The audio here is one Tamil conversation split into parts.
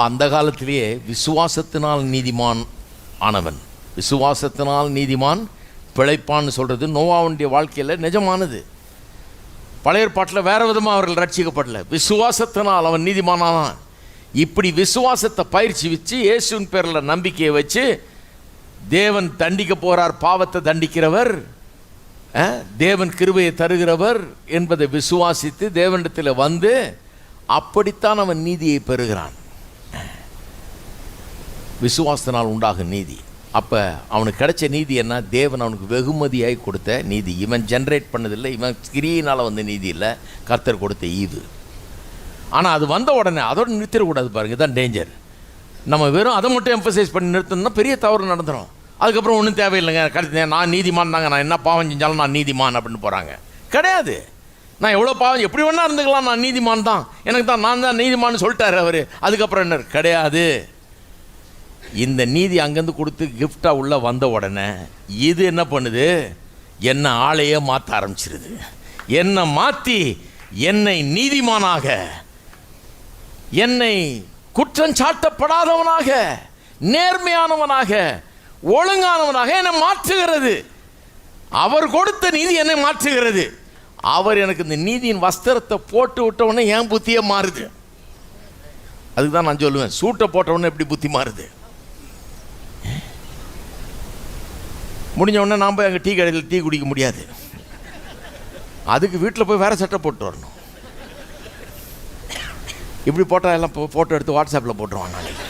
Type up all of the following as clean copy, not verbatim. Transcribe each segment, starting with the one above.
அந்த காலத்திலேயே விசுவாசத்தினால் நீதிமான் ஆனவன், விசுவாசத்தினால் நீதிமான் பிழைப்பான்னு சொல்கிறது நோவாவுடைய வாழ்க்கையில் நிஜமானது. பழைய ஏற்பாட்டில் வேறு விதமாக அவர்கள் ரட்சிக்கப்படல, விசுவாசத்தினால் அவன் நீதிமானானான். இப்படி விசுவாசத்தை பயிற்சி வச்சு இயேசுவின் பேரில் நம்பிக்கையை வச்சு தேவன் தண்டிக்க போகிறார், பாவத்தை தண்டிக்கிறவர், தேவன் கிருபையை தருகிறவர் என்பதை விசுவாசித்து தேவனிடத்தில் வந்து அப்படித்தான் அவன் நீதியை பெறுகிறான். விசுவாசத்தினால் உண்டாகும் நீதி. அப்போ அவனுக்கு கிடைச்ச நீதி என்ன? தேவன் அவனுக்கு வெகுமதியாய் கொடுத்த நீதி. இவன் ஜென்ரேட் பண்ணதில்லை, இவன் கிரியினால் வந்த நீதி இல்லை, கர்த்தர் கொடுத்த ஈவு. ஆனால் அது வந்த உடனே அதோட நிறுத்திடக்கூடாது. பாருங்கள், தான் டேஞ்சர். நம்ம வெறும் அதை மட்டும் எம்பசைஸ் பண்ணி நிறுத்தணும்னா பெரிய தவறு நடந்துடும். அதுக்கப்புறம் ஒன்றும் தேவையில்லைங்க, கடைசி நான் நீதிமான் தாங்க, நான் என்ன பாவம் செஞ்சாலும் நான் நீதிமான் அப்படின்னு போகிறாங்க. கிடையாது. நான் எவ்வளோ பாவம் எப்படி வேணா இருந்துக்கலாம், நான் நீதிமான் தான், எனக்கு தான், நான் தான் நீதிமான்னு சொல்லிட்டாரு அவர். அதுக்கப்புறம் என்ன? கிடையாது. இந்த நீதி அங்கேருந்து கொடுத்து கிஃப்டாக உள்ளே வந்த உடனே இது என்ன பண்ணுது? என்னை ஆளையே மாற்ற ஆரம்பிச்சிருது. என்னை மாற்றி என்னை நீதிமானாக, என்னை குற்றம் சாட்டப்படாதவனாக, நேர்மையானவனாக, ஒழுங்கானவனாக என்னை மாற்றுகிறது. அவர் கொடுத்த நீதி என்னை மாற்றுகிறது. அவர் எனக்கு இந்த நீதியின் வஸ்திரத்தை போட்டு விட்டவுடனே என் புத்தியே மாறுது. அதுக்கு தான் நான் சொல்லுவேன், சூட்டை போட்டவுடனே எப்படி புத்தி மாறுது? முடிஞ்ச உடனே நாம் போய் அங்கே டீ கடையில் டீ குடிக்க முடியாது. அதுக்கு வீட்டில் போய் வேறு சட்டை போட்டு வரணும். இப்படி போட்டால் எல்லாம் ஃபோட்டோ எடுத்து வாட்ஸ்அப்பில் போட்டுருவாங்க. நாளைக்கு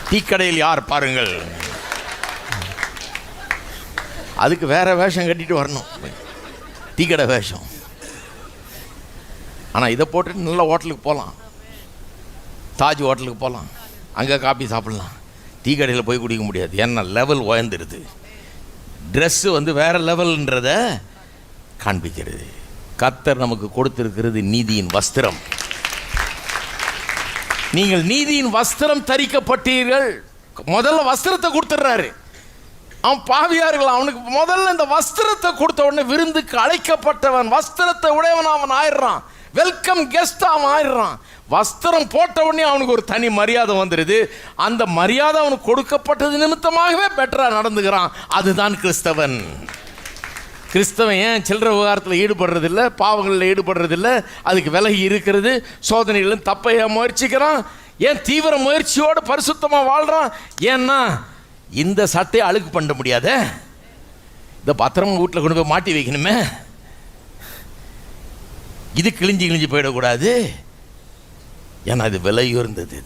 டீ கடையில் யார் பாருங்கள். அதுக்கு வேறு வேஷம் கட்டிட்டு வரணும், டீ கடை வேஷம். ஆனால் இதை போட்டுட்டு நல்ல ஹோட்டலுக்கு போகலாம், தாஜ் ஹோட்டலுக்கு போகலாம், அங்கே காப்பி சாப்பிட்லாம். டீ கடையில் போய் குடிக்க முடியாது, ஏன்னா லெவல் உயர்ந்துருது. ட்ரெஸ்ஸு வந்து வேறு லெவல்ன்றதை காண்பிக்கிறது. கர்த்தர் நமக்கு கொடுத்திருக்கிறது நீதியின் வஸ்திரம். நீங்கள் நீதியின் வஸ்திரம் தரிக்கப்பட்டீர்கள். முதல்ல வஸ்திரத்தை கொடுத்துட்றாரு. அவன் பாவியார்கள், அவனுக்கு முதல்ல இந்த வஸ்திரத்தை கொடுத்த உடனே விருந்துக்கு அழைக்கப்பட்டவன், வஸ்திரத்தை உடையவன் அவன் ஆயிடுறான், வெல்கம் கெஸ்ட் அவன் ஆயிடுறான். வஸ்திரம் போட்ட உடனே அவனுக்கு ஒரு தனி மரியாதை வந்துடுது. அந்த மரியாதை அவனுக்கு கொடுக்கப்பட்டது நிமித்தமாகவே பெட்டராக நடந்துக்கிறான். அதுதான் கிறிஸ்தவன். கிறிஸ்தவன் ஏன் சில்லற விவகாரத்தில் ஈடுபடுறதில்லை, பாவங்களில் ஈடுபடுறதில்லை, அதுக்கு விலகி இருக்கிறது, சோதனைகளும் தப்பைய முயற்சிக்கிறான். ஏன் தீவிர முயற்சியோடு பரிசுத்தமாக வாழ்கிறான்? ஏன்னா இந்த சட்டையை அழுக்கு பண்ண முடியாத, இந்த பத்திரமா வீட்டில் கொண்டு போய் மாட்டி வைக்கணுமே, இது கிழிஞ்சி போயிடக்கூடாது, ஏன்னா அது விலை உயர்ந்தது.